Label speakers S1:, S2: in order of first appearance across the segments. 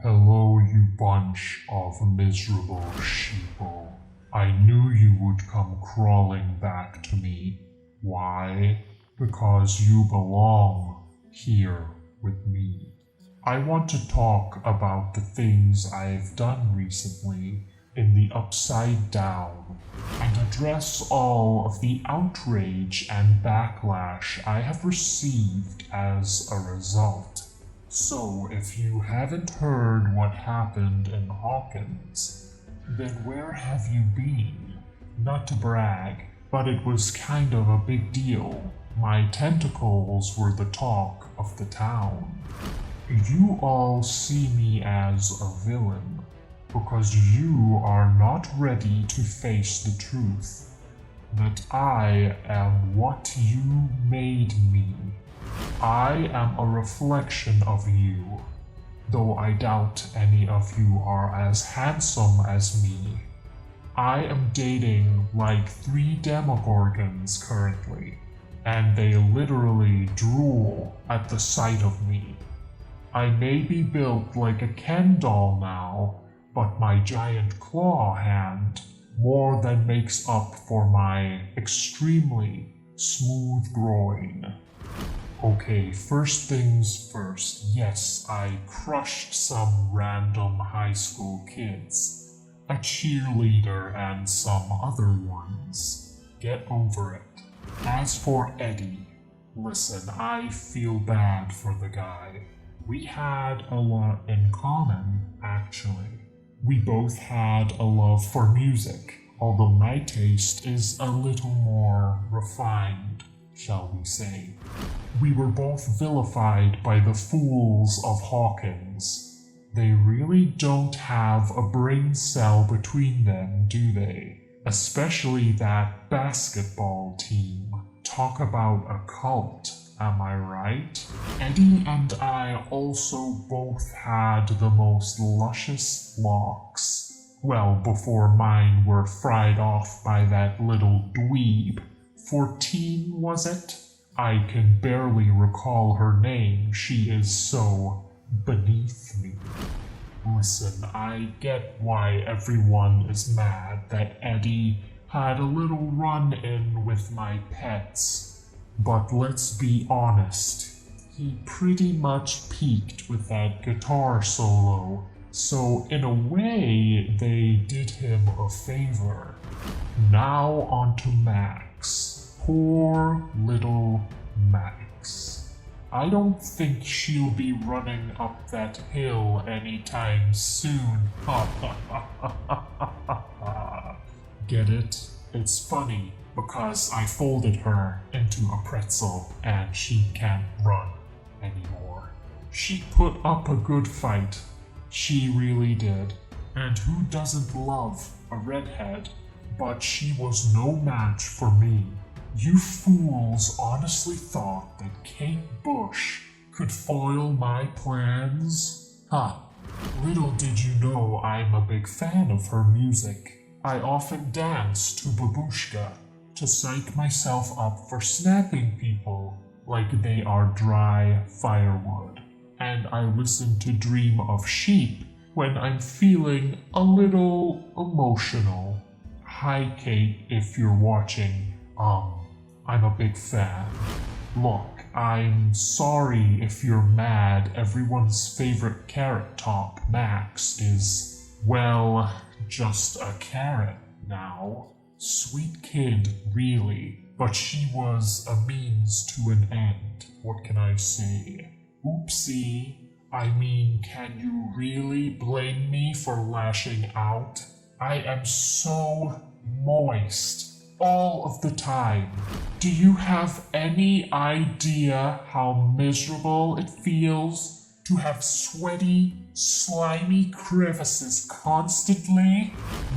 S1: Hello, you bunch of miserable sheeple. I knew you would come crawling back to me. Why? Because you belong here with me. I want to talk about the things I've done recently in the Upside Down and address all of the outrage and backlash I have received as a result. So, if you haven't heard what happened in Hawkins, then where have you been? Not to brag, but it was kind of a big deal. My tentacles were the talk of the town. You all see me as a villain, because you are not ready to face the truth that I am what you made me. I am a reflection of you, though I doubt any of you are as handsome as me. I am dating like 3 demogorgons currently, and they literally drool at the sight of me. I may be built like a Ken doll now, but my giant claw hand more than makes up for my extremely smooth groin. Okay, first things first. Yes, I crushed some random high school kids, a cheerleader and some other ones. Get over it. As for Eddie, listen, I feel bad for the guy. We had a lot in common, actually. We both had a love for music, although my taste is a little more refined, shall we say. We were both vilified by the fools of Hawkins. They really don't have a brain cell between them, do they? Especially that basketball team. Talk about a cult, am I right? Eddie and I also both had the most luscious locks. Well, before mine were fried off by that little dweeb. 14, was it? I can barely recall her name, she is so beneath me. Listen, I get why everyone is mad that Eddie had a little run-in with my pets, but let's be honest, he pretty much peaked with that guitar solo, so in a way they did him a favor. Now on to Max. Poor little Max. I don't think she'll be running up that hill anytime soon. Get it? It's funny because I folded her into a pretzel and she can't run anymore. She put up a good fight. She really did. And who doesn't love a redhead? But she was no match for me. You fools honestly thought that Kate Bush could foil my plans? Ha! Little did you know I'm a big fan of her music. I often dance to Babushka to psych myself up for snapping people like they are dry firewood. And I listen to Dream of Sheep when I'm feeling a little emotional. Hi Kate, if you're watching. I'm a big fan. Look, I'm sorry if you're mad everyone's favorite carrot top, Max, is, well, just a carrot now. Sweet kid, really, but she was a means to an end. What can I say? Oopsie. I mean, can you really blame me for lashing out? I am so moist all of the time. Do you have any idea how miserable it feels to have sweaty, slimy crevices constantly?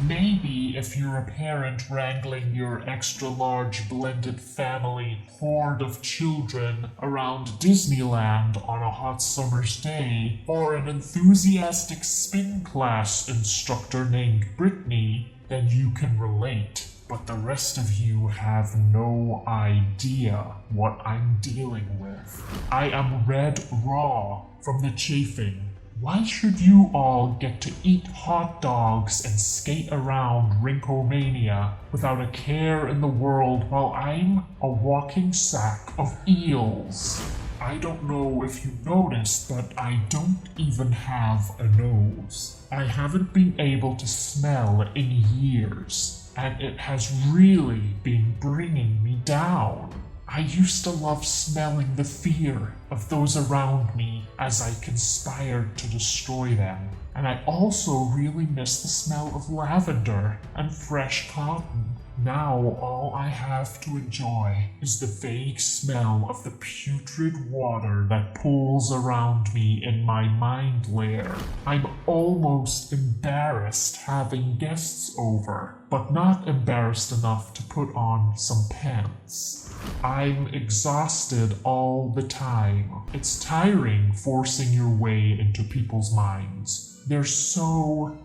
S1: Maybe if you're a parent wrangling your extra-large blended family horde of children around Disneyland on a hot summer's day, or an enthusiastic spin class instructor named Brittany, then you can relate. But the rest of you have no idea what I'm dealing with. I am red raw from the chafing Why should you all get to eat hot dogs and skate around Rinkomania without a care in the world while I'm a walking sack of eels? I don't know if you noticed, but I don't even have a nose. I haven't been able to smell in years, and it has really been bringing me down. I used to love smelling the fear of those around me as I conspired to destroy them, and I also really miss the smell of lavender and fresh cotton. Now all I have to enjoy is the vague smell of the putrid water that pools around me in my mind lair. I'm almost embarrassed having guests over, but not embarrassed enough to put on some pants. I'm exhausted all the time. It's tiring forcing your way into people's minds. There's so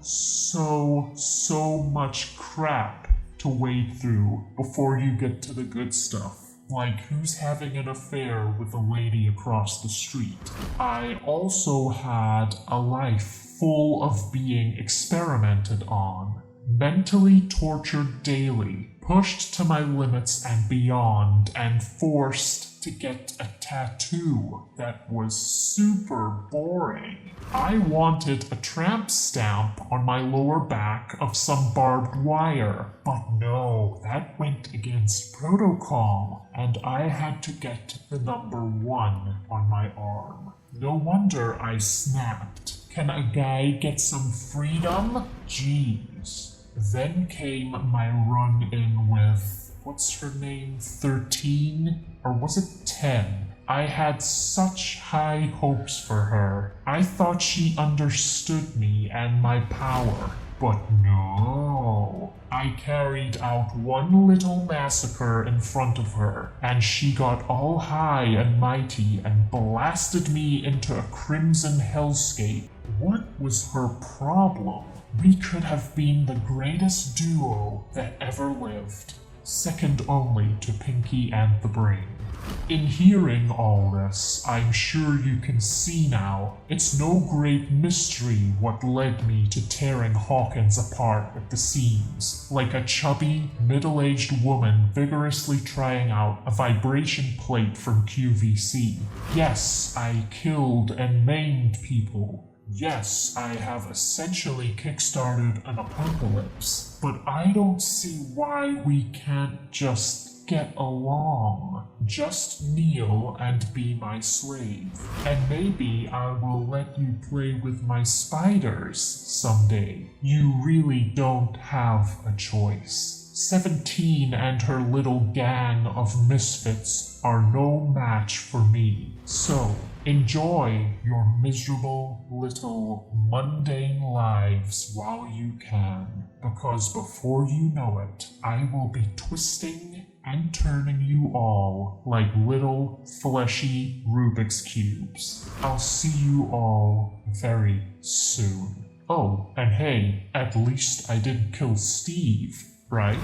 S1: much crap to wade through before you get to the good stuff, like who's having an affair with a lady across the street. I also had a life full of being experimented on, mentally tortured daily, pushed to my limits and beyond, and forced to get a tattoo that was super boring. I wanted a tramp stamp on my lower back of some barbed wire, but no, that went against protocol, and I had to get the number 1 on my arm. No wonder I snapped. Can a guy get some freedom? Jeez. Then came my run-in with, what's her name, 13? Or was it 10? I had such high hopes for her. I thought she understood me and my power. But no. I carried out one little massacre in front of her, and she got all high and mighty and blasted me into a crimson hellscape. What was her problem? We could have been the greatest duo that ever lived, second only to Pinky and the Brain. In hearing all this, I'm sure you can see now, it's no great mystery what led me to tearing Hawkins apart at the seams, like a chubby, middle-aged woman vigorously trying out a vibration plate from QVC. Yes, I killed and maimed people. Yes, I have essentially kickstarted an apocalypse, but I don't see why we can't just get along. Just kneel and be my slave. And maybe I will let you play with my spiders someday. You really don't have a choice. 17 and her little gang of misfits are no match for me. So, enjoy your miserable little mundane lives while you can, because before you know it, I will be twisting and turning you all like little fleshy Rubik's Cubes. I'll see you all very soon. Oh, and hey, at least I didn't kill Steve, right?